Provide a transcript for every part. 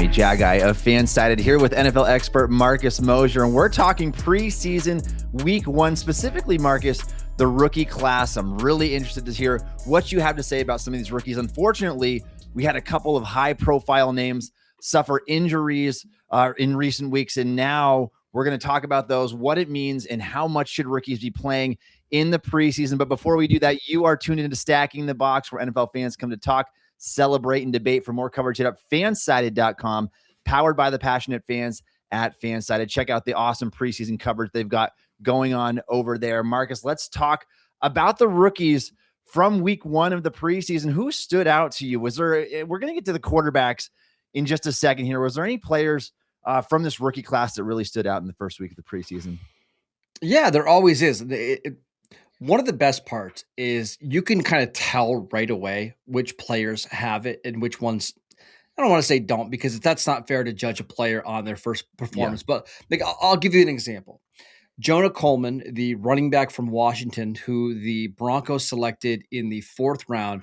me, Jaggi of Fansided, here with NFL expert Marcus Mosher, and we're talking preseason week 1, specifically, Marcus, the rookie class. I'm really interested to hear what you have to say about some of these rookies. Unfortunately, we had a couple of high-profile names suffer injuries in recent weeks, and now we're going to talk about those, what it means, and how much should rookies be playing in the preseason. But before we do that, you are tuned into Stacking the Box, where NFL fans come to talk, celebrate, and debate. For more coverage, hit up fansided.com, powered by the passionate fans at Fansided. Check out the awesome preseason coverage they've got going on over there. Marcus, let's talk about the rookies from week 1 of the preseason. Who stood out to you? We're going to get to the quarterbacks in just a second here. Was there any players from this rookie class that really stood out in the first week of the preseason? Yeah, there always is. One of the best parts is you can kind of tell right away which players have it and which ones, I don't want to say don't, because that's not fair to judge a player on their first performance. Yeah. But like, I'll give you an example. Jonah Coleman, the running back from Washington, who the Broncos selected in the 4th round.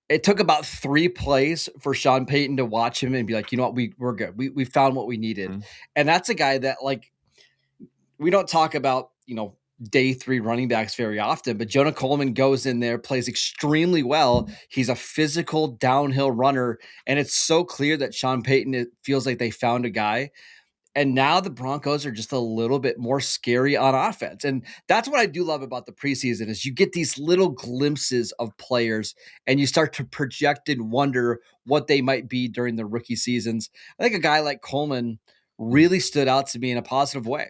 It took about 3 plays for Sean Payton to watch him and be like, you know what, we're good. We found what we needed. Mm-hmm. And that's a guy that, like, we don't talk about, day 3 running backs very often, but Jonah Coleman goes in there, plays extremely well. He's a physical downhill runner, and it's so clear that Sean Payton, it feels like they found a guy. And now the Broncos are just a little bit more scary on offense. And that's what I do love about the preseason is you get these little glimpses of players and you start to project and wonder what they might be during the rookie seasons. I think a guy like Coleman really stood out to me in a positive way.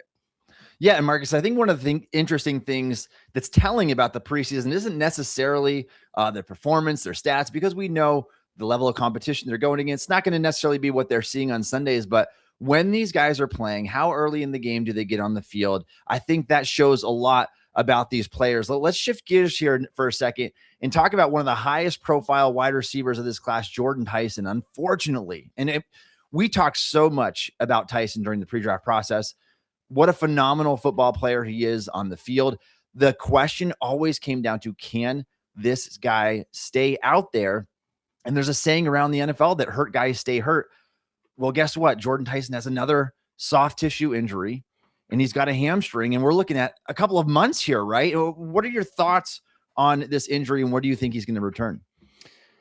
Yeah, and Marcus, I think one of the interesting things that's telling about the preseason isn't necessarily their performance, their stats, because we know the level of competition they're going against. It's not going to necessarily be what they're seeing on Sundays, but when these guys are playing, how early in the game do they get on the field? I think that shows a lot about these players. Let's shift gears here for a second and talk about one of the highest profile wide receivers of this class, Jordyn Tyson. Unfortunately, we talked so much about Tyson during the pre-draft process. What a phenomenal football player he is on the field. The question always came down to, can this guy stay out there? And there's a saying around the NFL that hurt guys stay hurt. Well, guess what? Jordyn Tyson has another soft tissue injury, and he's got a hamstring, and we're looking at a couple of months here, right? What are your thoughts on this injury, and where do you think he's going to return?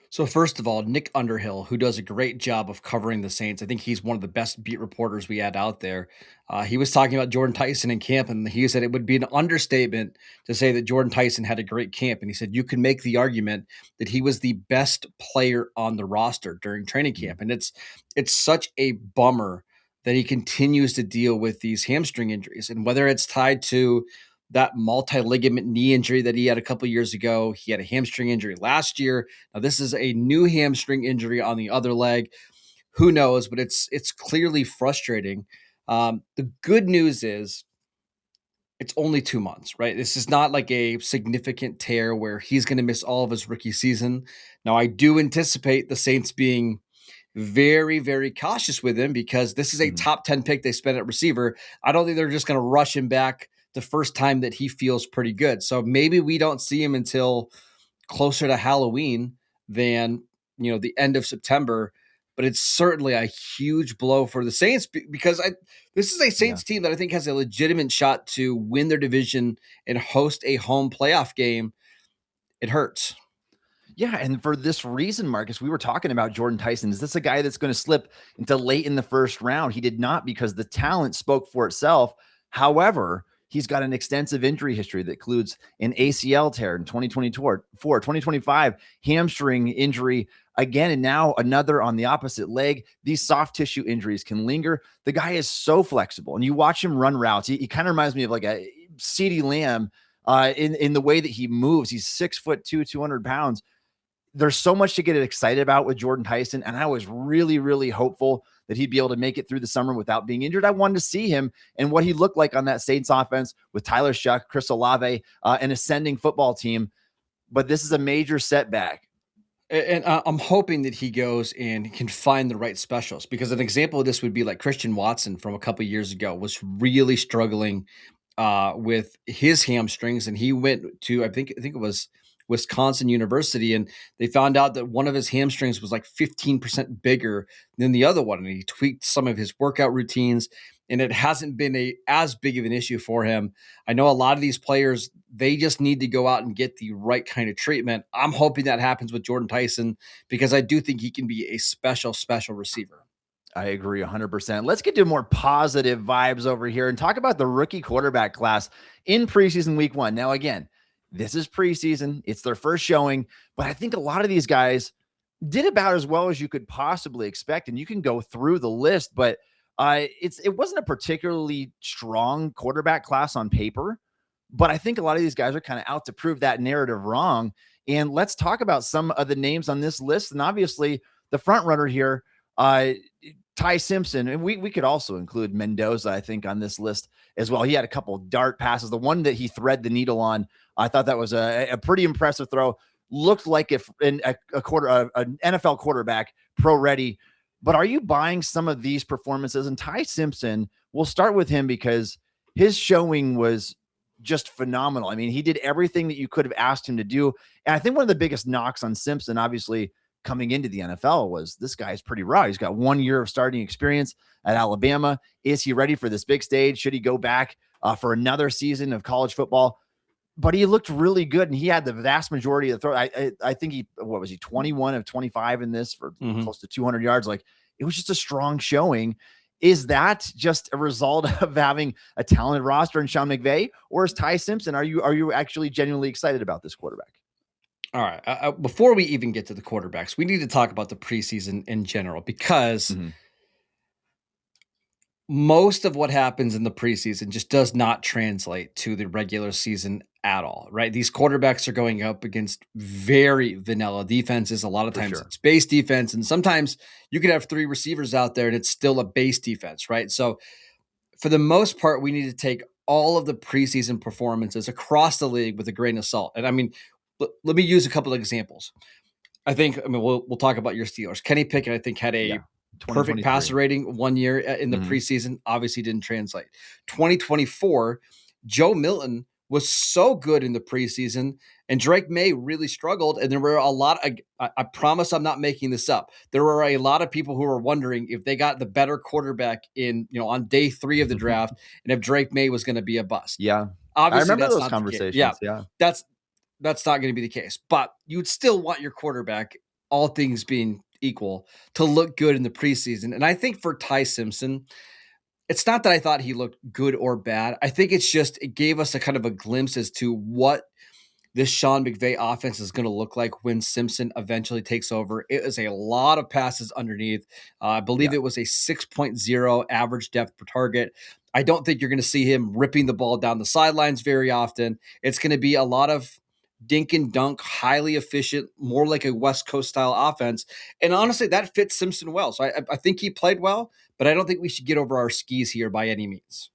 So first of all, Nick Underhill, who does a great job of covering the Saints. I think he's one of the best beat reporters we had out there. He was talking about Jordyn Tyson in camp, and he said it would be an understatement to say that Jordyn Tyson had a great camp. And he said you could make the argument that he was the best player on the roster during training camp. And it's such a bummer that he continues to deal with these hamstring injuries. And whether it's tied to that multi-ligament knee injury that he had a couple years ago. He had a hamstring injury last year. Now this is a new hamstring injury on the other leg. Who knows? But it's clearly frustrating. The good news is it's only 2 months, right? This is not like a significant tear where he's going to miss all of his rookie season. Now I do anticipate the Saints being very, very cautious with him because this is a top 10 pick they spent at receiver. I don't think they're just going to rush him back the first time that he feels pretty good. So maybe we don't see him until closer to Halloween than, the end of September, but it's certainly a huge blow for the Saints because this is a Saints team that I think has a legitimate shot to win their division and host a home playoff game. It hurts. Yeah, and for this reason, Marcus, we were talking about Jordyn Tyson. Is this a guy that's going to slip into late in the first round? He did not, because the talent spoke for itself. However, he's got an extensive injury history that includes an ACL tear in 2024, 2025, hamstring injury again, and now another on the opposite leg. These soft tissue injuries can linger. The guy is so flexible, and you watch him run routes. He kind of reminds me of like a CeeDee Lamb in the way that he moves. He's 6'2", 200 pounds. There's so much to get excited about with Jordyn Tyson, and I was really, really hopeful that he'd be able to make it through the summer without being injured. I wanted to see him and what he looked like on that Saints offense with Tyler Shuck, Chris Olave, an ascending football team. But this is a major setback. And I'm hoping that he goes and can find the right specials, because an example of this would be like Christian Watson from a couple of years ago was really struggling with his hamstrings, and he went to I think it was Wisconsin University, and they found out that one of his hamstrings was like 15% bigger than the other one, and he tweaked some of his workout routines, and it hasn't been as big of an issue for him. I know a lot of these players, they just need to go out and get the right kind of treatment. I'm hoping that happens with Jordyn Tyson because I do think he can be a special receiver. I agree 100%. Let's get to more positive vibes over here and talk about the rookie quarterback class in preseason week 1. Now, again, this is preseason. It's their first showing, but I think a lot of these guys did about as well as you could possibly expect. And you can go through the list, but it wasn't a particularly strong quarterback class on paper, but I think a lot of these guys are kind of out to prove that narrative wrong. And let's talk about some of the names on this list. And obviously the front runner here, Ty Simpson, and we could also include Mendoza, I think, on this list as well. He had a couple dart passes. The one that he thread the needle on, I thought that was a pretty impressive throw. Looked like if in an NFL quarterback, pro ready. But are you buying some of these performances? And Ty Simpson, we'll start with him because his showing was just phenomenal. I mean, he did everything that you could have asked him to do. And I think one of the biggest knocks on Simpson, obviously, coming into the NFL was this guy's pretty raw. He's got 1 year of starting experience at Alabama. Is he ready for this big stage? Should he go back for another season of college football? But he looked really good, and he had the vast majority of the throw. I think he 21 of 25 in this for close to 200 yards. Like, it was just a strong showing. Is that just a result of having a talented roster in Sean McVay, or is Ty Simpson? Are you actually genuinely excited about this quarterback? All right. Before we even get to the quarterbacks, we need to talk about the preseason in general because most of what happens in the preseason just does not translate to the regular season at all, right? These quarterbacks are going up against very vanilla defenses. A lot of times it's base defense, and sometimes you could have 3 receivers out there and it's still a base defense, right? So for the most part, we need to take all of the preseason performances across the league with a grain of salt. And I mean, let me use a couple of examples. We'll talk about your Steelers. Kenny Pickett, I think, had a perfect passer rating 1 year in the preseason. Obviously didn't translate. 2024, Joe Milton was so good in the preseason, and Drake May really struggled. And there were a lot of, I promise I'm not making this up. There were a lot of people who were wondering if they got the better quarterback on day 3 of the draft, and if Drake May was going to be a bust. Yeah. Obviously, I remember those conversations. Yeah. That's not going to be the case, but you'd still want your quarterback, all things being equal, to look good in the preseason. And I think for Ty Simpson, it's not that I thought he looked good or bad. I think it gave us a kind of a glimpse as to what this Sean McVay offense is going to look like when Simpson eventually takes over. It is a lot of passes underneath. I believe it was a 6.0 average depth per target. I don't think you're going to see him ripping the ball down the sidelines very often. It's going to be a lot of dink and dunk, highly efficient, more like a West Coast style offense. And honestly, that fits Simpson well. So I think he played well, but I don't think we should get over our skis here by any means.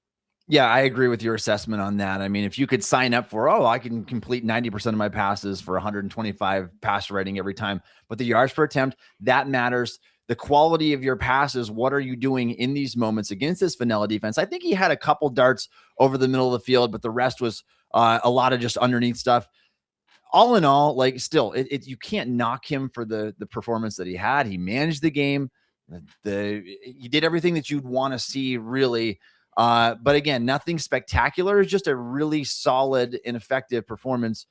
Yeah, I agree with your assessment on that. I mean, if you could sign up for, I can complete 90% of my passes for 125 passer rating every time, but the yards per attempt, that matters. The quality of your passes, what are you doing in these moments against this vanilla defense? I think he had a couple darts over the middle of the field, but the rest was a lot of just underneath stuff. All in all, like, still, you can't knock him for the performance that he had. He managed the game. He did everything that you'd want to see, really. But again, nothing spectacular. It's just a really solid and effective performance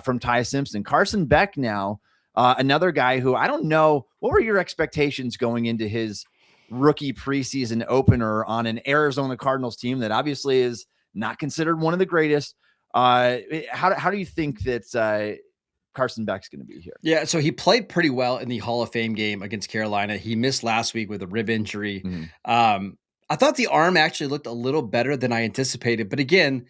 from Ty Simpson. Carson Beck now, another guy who I don't know. What were your expectations going into his rookie preseason opener on an Arizona Cardinals team that obviously is not considered one of the greatest? How do you think that Carson Beck's going to be here? Yeah, so he played pretty well in the Hall of Fame game against Carolina. He missed last week with a rib injury. I thought the arm actually looked a little better than I anticipated. But again,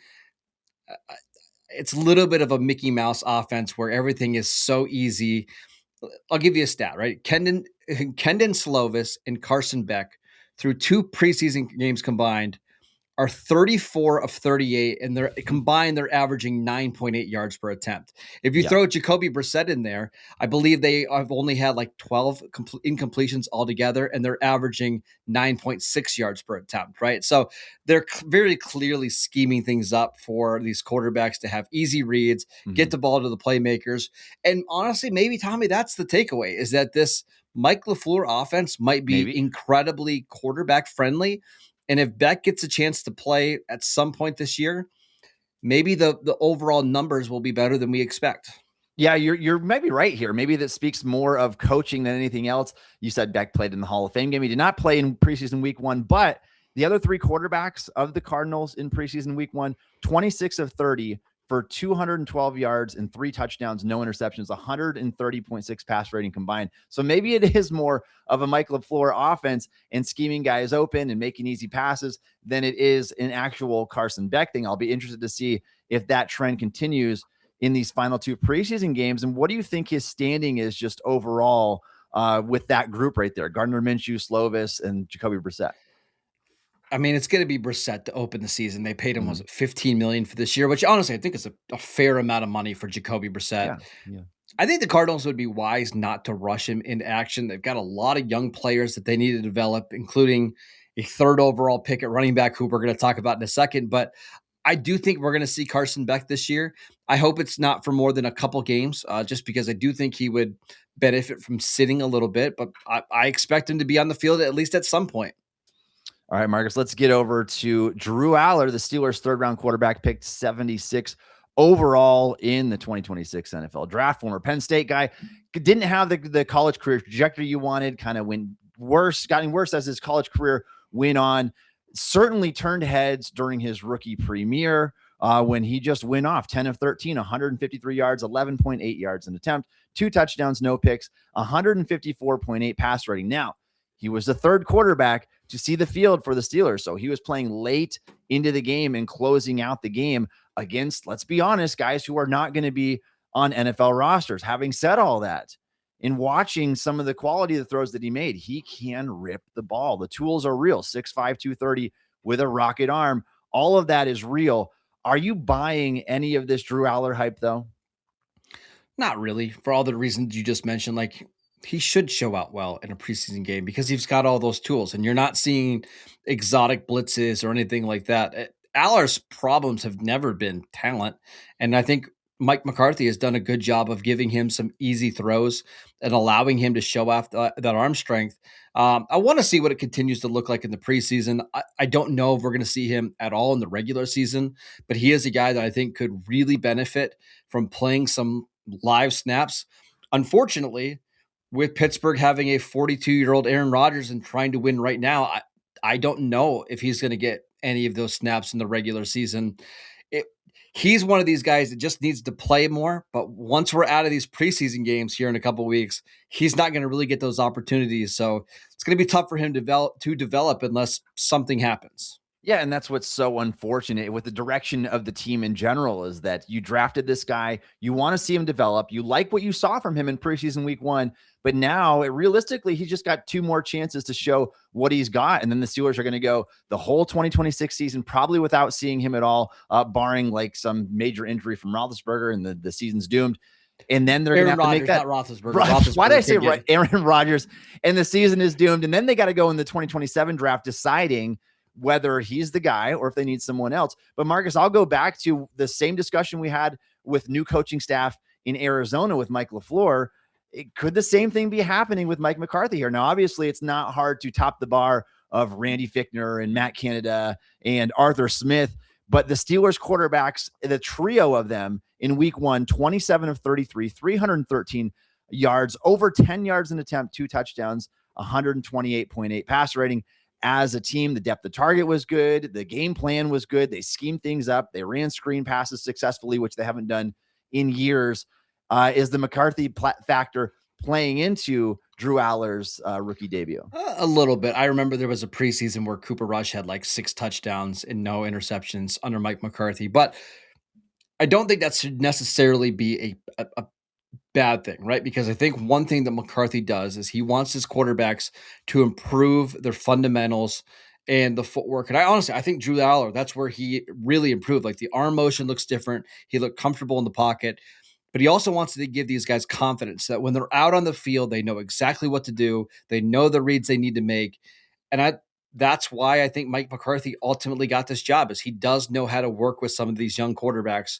it's a little bit of a Mickey Mouse offense where everything is so easy. I'll give you a stat, right? Kendon Slovis and Carson Beck, through 2 preseason games combined, are 34 of 38, and they're combined, they're averaging 9.8 yards per attempt. If you throw Jacoby Brissett in there, I believe they have only had like 12 incompletions altogether, and they're averaging 9.6 yards per attempt, right? So they're very clearly scheming things up for these quarterbacks to have easy reads, get the ball to the playmakers. And honestly, maybe, Tommy, that's the takeaway, is that this Mike LaFleur offense might be incredibly quarterback friendly. And if Beck gets a chance to play at some point this year, maybe the overall numbers will be better than we expect. Yeah, you're maybe right here. Maybe that speaks more of coaching than anything else. You said Beck played in the Hall of Fame game. He did not play in preseason week 1, but the other 3 quarterbacks of the Cardinals in preseason week 1, 26 of 30 for 212 yards and 3 touchdowns, no interceptions, 130.6 pass rating combined. So maybe it is more of a Mike LaFleur offense and scheming guys open and making easy passes than it is an actual Carson Beck thing. I'll be interested to see if that trend continues in these final 2 preseason games. And what do you think his standing is just overall with that group right there? Gardner Minshew, Slovis, and Jacoby Brissett. I mean, it's going to be Brissett to open the season. They paid him, was it $15 million for this year, which honestly, I think is a fair amount of money for Jacoby Brissett. Yeah. I think the Cardinals would be wise not to rush him into action. They've got a lot of young players that they need to develop, including a 3rd overall pick at running back, who we're going to talk about in a second. But I do think we're going to see Carson Beck this year. I hope it's not for more than a couple games, just because I do think he would benefit from sitting a little bit. But I expect him to be on the field at least at some point. All right, Marcus, let's get over to Drew Allar, the Steelers' 3rd-round quarterback, picked 76 overall in the 2026 NFL Draft. Former Penn State guy, didn't have the college career trajectory you wanted, kind of went worse, gotten worse as his college career went on. Certainly turned heads during his rookie premiere when he just went off 10 of 13, 153 yards, 11.8 yards an attempt, 2 touchdowns, no picks, 154.8 pass rating. Now, he was the 3rd quarterback to see the field for the Steelers. So he was playing late into the game and closing out the game against, let's be honest, guys who are not going to be on NFL rosters. Having said all that, in watching some of the quality of the throws that he made, he can rip the ball. The tools are real. 6'5", 230 with a rocket arm. All of that is real. Are you buying any of this Drew Allar hype, though? Not really, for all the reasons you just mentioned. Like, he should show out well in a preseason game because he's got all those tools, and you're not seeing exotic blitzes or anything like that. Allar's problems have never been talent, and I think Mike McCarthy has done a good job of giving him some easy throws and allowing him to show off that arm strength. I want to see what it continues to look like in the preseason. I don't know if we're going to see him at all in the regular season, but he is a guy that I think could really benefit from playing some live snaps. Unfortunately, with Pittsburgh having a 42-year-old Aaron Rodgers and trying to win right now, I don't know if he's going to get any of those snaps in the regular season. He's one of these guys that just needs to play more, but once we're out of these preseason games here in a couple of weeks, he's not going to really get those opportunities. So it's going to be tough for him to develop unless something happens. Yeah, and that's what's so unfortunate with the direction of the team in general, is that you drafted this guy, you want to see him develop, you like what you saw from him in preseason week 1, but now realistically, he's just got 2 more chances to show what he's got, and then the Steelers are going to go the whole 2026 season probably without seeing him at all, barring like some major injury from Roethlisberger, and the season's doomed. And then they're going to have to make that. Not Roethlisberger. Why did I say right? Aaron Rodgers, and the season is doomed, and then they got to go in the 2027 draft deciding whether he's the guy or if they need someone else. But Marcus, I'll go back to the same discussion we had with new coaching staff in Arizona with Mike LaFleur. Could the same thing be happening with Mike McCarthy here? Now, obviously, it's not hard to top the bar of Randy Fichtner and Matt Canada and Arthur Smith, but the Steelers quarterbacks, the trio of them in week 1, 27 of 33, 313 yards, over 10 yards an attempt, 2 touchdowns, 128.8 pass rating. As a team, the depth of target was good. The game plan was good. They schemed things up. They ran screen passes successfully, which they haven't done in years. Is the McCarthy factor playing into Drew Allar's rookie debut? A little bit. I remember there was a preseason where Cooper Rush had like 6 touchdowns and no interceptions under Mike McCarthy, but I don't think that should necessarily be a bad thing, right? Because I think one thing that McCarthy does is he wants his quarterbacks to improve their fundamentals and the footwork. And I think Drew Allar, that's where he really improved. Like the arm motion looks different. He looked comfortable in the pocket, but he also wants to give these guys confidence that when they're out on the field, they know exactly what to do. They know the reads they need to make. And that's why I think Mike McCarthy ultimately got this job, is he does know how to work with some of these young quarterbacks.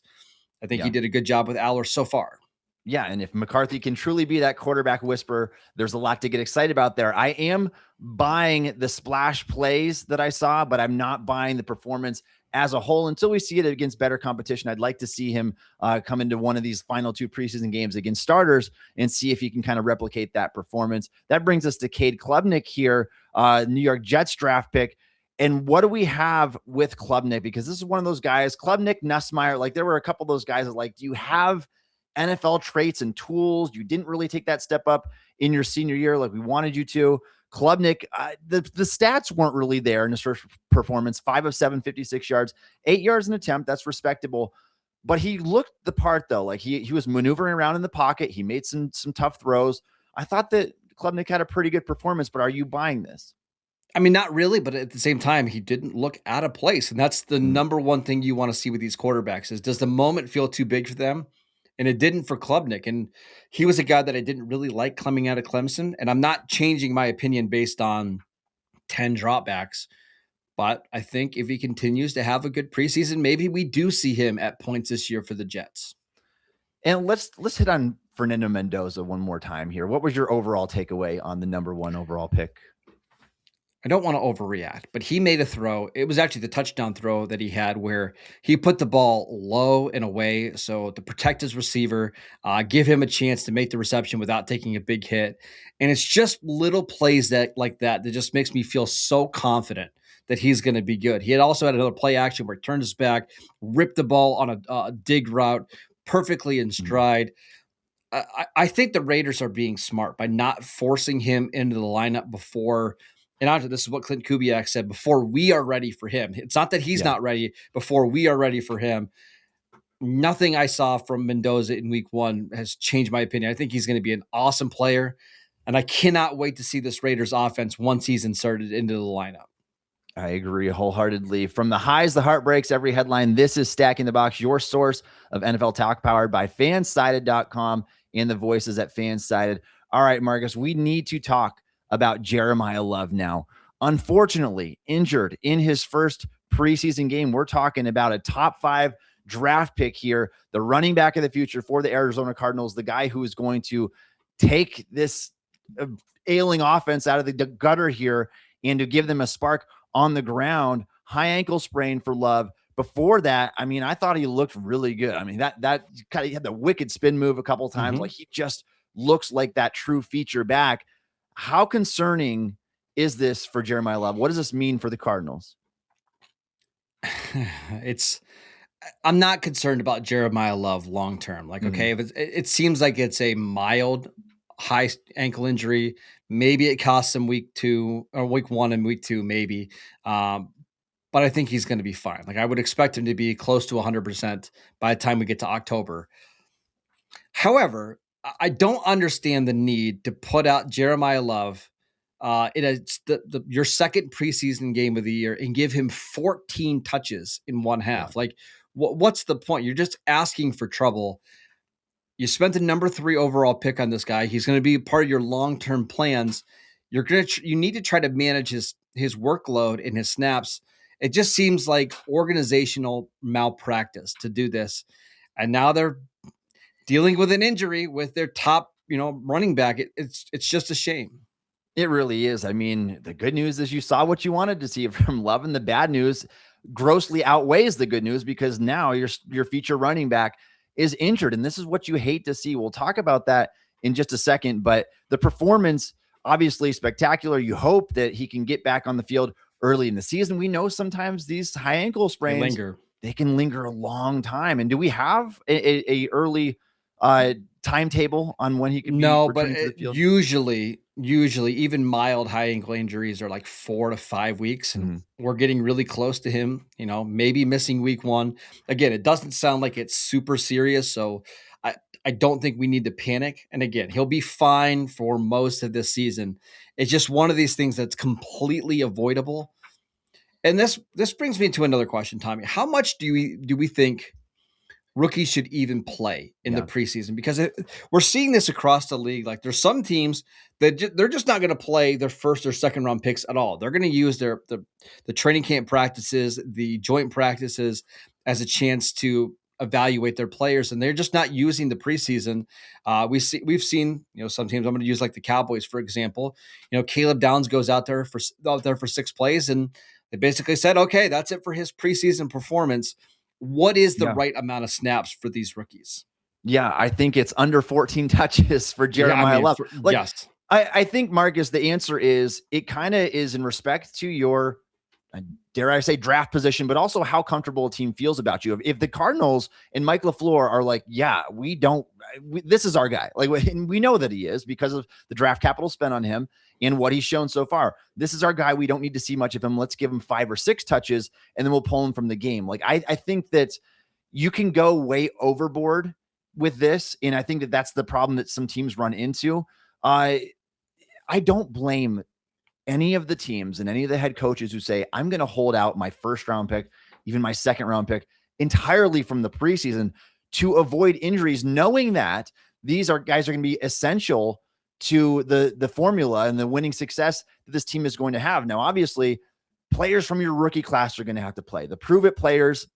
I think he did a good job with Allar so far. Yeah, and if McCarthy can truly be that quarterback whisperer, there's a lot to get excited about there. I am buying the splash plays that I saw, but I'm not buying the performance as a whole until we see it against better competition. I'd like to see him come into one of these final 2 preseason games against starters and see if he can kind of replicate that performance. That brings us to Cade Klubnik here, New York Jets draft pick. And what do we have with Klubnik? Because this is one of those guys, Klubnik, Nussmeier, like there were a couple of those guys that like, do you have NFL traits and tools? You didn't really take that step up in your senior year like we wanted you to. Klubnik, the stats weren't really there in his first performance. 5 of 7, 56 yards, 8 yards an attempt. That's respectable. But he looked the part, though. Like he was maneuvering around in the pocket. He made some tough throws. I thought that Klubnik had a pretty good performance, but are you buying this? I mean, not really, but at the same time, he didn't look out of place. And that's the number one thing you want to see with these quarterbacks is, does the moment feel too big for them? And it didn't for Klubnik. And he was a guy that I didn't really like coming out of Clemson. And I'm not changing my opinion based on 10 dropbacks. But I think if he continues to have a good preseason, maybe we do see him at points this year for the Jets. And let's hit on Fernando Mendoza one more time here. What was your overall takeaway on the number 1 overall pick? I don't want to overreact, but he made a throw. It was actually the touchdown throw that he had where he put the ball low and away. So to protect his receiver, give him a chance to make the reception without taking a big hit. And it's just little plays like that just makes me feel so confident that he's going to be good. He had also had another play action where he turned his back, ripped the ball on a dig route perfectly in stride. I think the Raiders are being smart by not forcing him into the lineup before. And after this is what Clint Kubiak said, before we are ready for him. It's not that he's not ready, before we are ready for him. Nothing I saw from Mendoza in week 1 has changed my opinion. I think he's going to be an awesome player. And I cannot wait to see this Raiders offense once he's inserted into the lineup. I agree wholeheartedly. From the highs, the heartbreaks, every headline, this is Stacking the Box, your source of NFL talk powered by fansided.com and the voices at Fansided. All right, Marcus, we need to talk about Jeremiyah Love now. Unfortunately, injured in his first preseason game. We're talking about a top 5 draft pick here, the running back of the future for the Arizona Cardinals, the guy who is going to take this ailing offense out of the gutter here and to give them a spark on the ground. High ankle sprain for Love. Before that, I mean, I thought he looked really good. I mean, that kind of had the wicked spin move a couple of times. Like he just looks like that true feature back. How concerning is this for Jeremiyah Love? What does this mean for the Cardinals? I'm not concerned about Jeremiyah Love long term. Like, okay, if it seems like it's a mild high ankle injury, maybe it costs him week 1 and week 2, maybe. But I think he's going to be fine. Like, I would expect him to be close to 100% by the time we get to October. However, I don't understand the need to put out Jeremiyah Love your second preseason game of the year and give him 14 touches in one half. Like, what's the point? You're just asking for trouble. You spent the number 3 overall pick on this guy. He's going to be part of your long-term plans. You need to try to manage his workload and his snaps. It just seems like organizational malpractice to do this. And now they're dealing with an injury with their top, running back. It's just a shame. It really is. I mean, the good news is you saw what you wanted to see from Love, and the bad news grossly outweighs the good news because now your feature running back is injured, and this is what you hate to see. We'll talk about that in just a second, but the performance, obviously spectacular. You hope that he can get back on the field early in the season. We know sometimes these high ankle sprains, they can linger a long time. And do we have a early timetable on when he can be returning to the field? Usually even mild high ankle injuries are like 4 to 5 weeks, and we're getting really close to him, maybe missing week 1. Again, it doesn't sound like it's super serious, so I don't think we need to panic. And again, he'll be fine for most of this season. It's just one of these things that's completely avoidable. And this brings me to another question, Tommy. How much do we think rookies should even play in the preseason? Because we're seeing this across the league. Like there's some teams that they're just not going to play their first or second round picks at all. They're going to use the training camp practices, the joint practices as a chance to evaluate their players, and they're just not using the preseason. We've seen, some teams. I'm going to use like the Cowboys, for example. Caleb Downs goes out there for 6 plays, and they basically said, okay, that's it for his preseason performance. What is the right amount of snaps for these rookies? Yeah, I think it's under 14 touches for Jeremiyah Love. Yes. I think, Marcus, the answer is it kind of is in respect to your, dare I say, draft position, but also how comfortable a team feels about you. If the Cardinals and Mike LaFleur are like, yeah, this is our guy. Like, and we know that he is because of the draft capital spent on him and what he's shown so far. This is our guy. We don't need to see much of him. Let's give him 5 or 6 touches, and then we'll pull him from the game. Like, I think that you can go way overboard with this, and I think that that's the problem that some teams run into. I don't blame any of the teams and any of the head coaches who say, I'm going to hold out my first round pick, even my second round pick, entirely from the preseason to avoid injuries, knowing that these guys are going to be essential to the formula and the winning success that this team is going to have. Now, obviously, players from your rookie class are going to have to play. The prove-it players,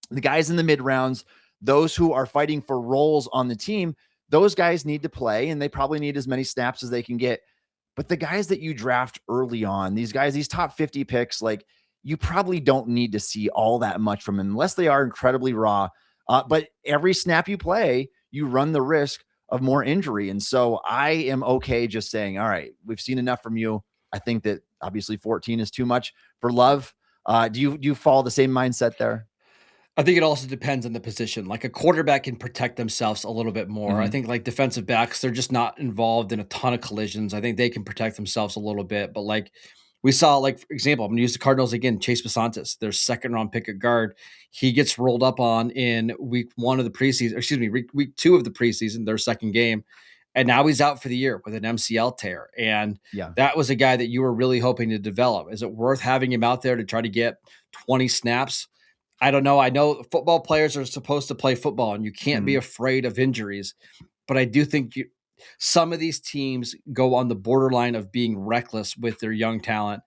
the guys in the mid rounds, those who are fighting for roles on the team, those guys need to play, and they probably need as many snaps as they can get. But the guys that you draft early on, these guys, these top 50 picks, like, you probably don't need to see all that much from them unless they are incredibly raw. But every snap you play, you run the risk of more injury. And so I am okay just saying, all right, we've seen enough from you. I think that obviously 14 is too much for Love. Do you follow the same mindset there? I think it also depends on the position. Like a quarterback can protect themselves a little bit more. I think like defensive backs, they're just not involved in a ton of collisions. I think they can protect themselves a little bit. But like we saw, like, for example, I'm going to use the Cardinals again, Chase Basantis, their second round pick at guard. He gets rolled up on in week 2 of the preseason, their second game. And now he's out for the year with an MCL tear. And that was a guy that you were really hoping to develop. Is it worth having him out there to try to get 20 snaps? I don't know. I know football players are supposed to play football and you can't be afraid of injuries, but I do think some of these teams go on the borderline of being reckless with their young talent.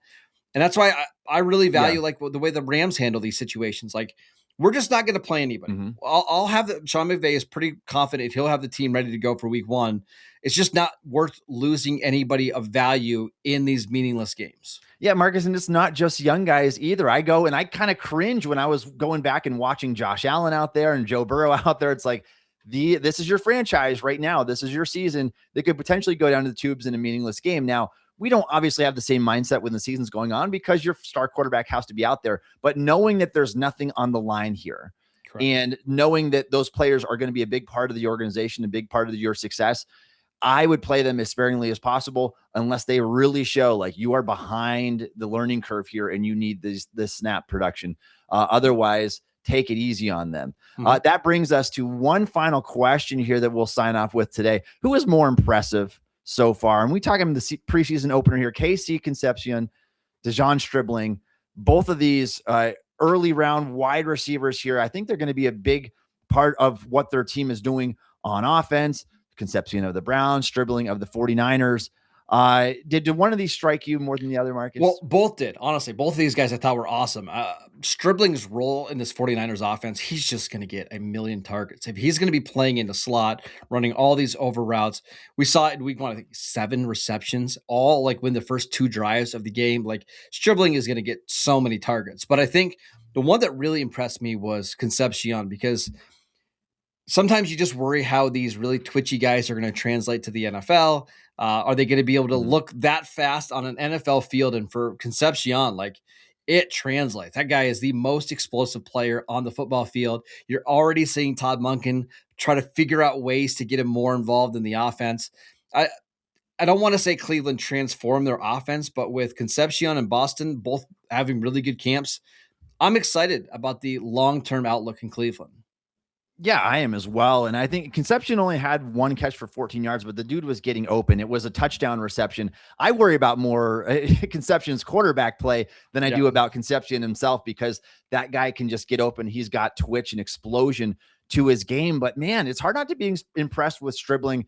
And that's why I really value like the way the Rams handle these situations. Like, we're just not going to play anybody. I'll have Sean McVay is pretty confident he'll have the team ready to go for week 1. It's just not worth losing anybody of value in these meaningless games. Yeah, Marcus, and it's not just young guys either. I go and I kind of cringe when I was going back and watching Josh Allen out there and Joe Burrow out there. It's like, this is your franchise right now. This is your season. They could potentially go down to the tubes in a meaningless game. Now, we don't obviously have the same mindset when the season's going on because your star quarterback has to be out there. But knowing that there's nothing on the line here, correct, and knowing that those players are going to be a big part of the organization, a big part of your success, I would play them as sparingly as possible unless they really show like you are behind the learning curve here and you need this snap production. Otherwise, take it easy on them. That brings us to one final question here that we'll sign off with today. Who is more impressive so far? And we talk about the preseason opener here, KC Concepcion, Stribling, both of these early round wide receivers here. I think they're going to be a big part of what their team is doing on offense. Concepcion of the Browns, Stribling of the 49ers. Did one of these strike you more than the other, Marcus? Well, both did. Honestly, both of these guys I thought were awesome. Stribling's role in this 49ers offense, he's just going to get a million targets. If he's going to be playing in the slot, running all these over routes. We saw it in week 1, I think 7 receptions, all like when the first 2 drives of the game. Like, Stribling is going to get so many targets. But I think the one that really impressed me was Concepcion, because sometimes you just worry how these really twitchy guys are going to translate to the NFL. Are they going to be able to look that fast on an NFL field? And for Concepcion, like, it translates. That guy is the most explosive player on the football field. You're already seeing Todd Monken try to figure out ways to get him more involved in the offense. I don't want to say Cleveland transformed their offense, but with Concepcion and Boston both having really good camps, I'm excited about the long-term outlook in Cleveland. Yeah, I am as well. And I think Concepcion only had one catch for 14 yards, but the dude was getting open. It was a touchdown reception. I worry about more Concepcion's quarterback play than I do about Concepcion himself, because that guy can just get open. He's got twitch and explosion to his game. But man, it's hard not to be impressed with Stribling,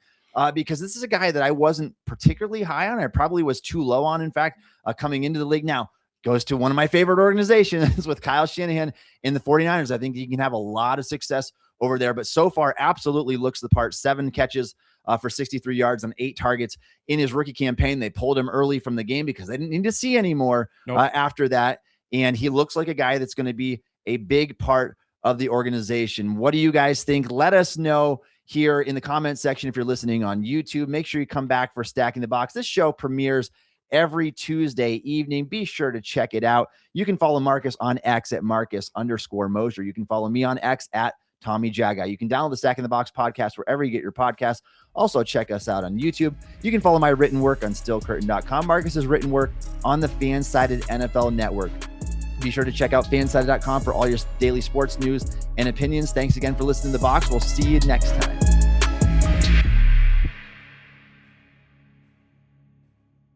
because this is a guy that I wasn't particularly high on. I probably was too low on, in fact, coming into the league. Now, goes to one of my favorite organizations with Kyle Shanahan in the 49ers. I think he can have a lot of success over there, but so far absolutely looks the part. 7 catches for 63 yards on 8 targets in his rookie campaign. They pulled him early from the game because they didn't need to see anymore after that. And he looks like a guy that's going to be a big part of the organization. What do you guys think? Let us know here in the comment section. If you're listening on YouTube, make sure you come back for Stacking the Box. This show premieres every Tuesday evening. Be sure to check it out. You can follow Marcus on X at Marcus_Mosher. You can follow me on X at Tommy Jaggi. You can download the Stacking the Box podcast wherever you get your podcasts. Also, check us out on YouTube. You can follow my written work on stillcurtain.com. Marcus's written work on the Fansided NFL Network. Be sure to check out fansided.com for all your daily sports news and opinions. Thanks again for listening to The Box. We'll see you next time.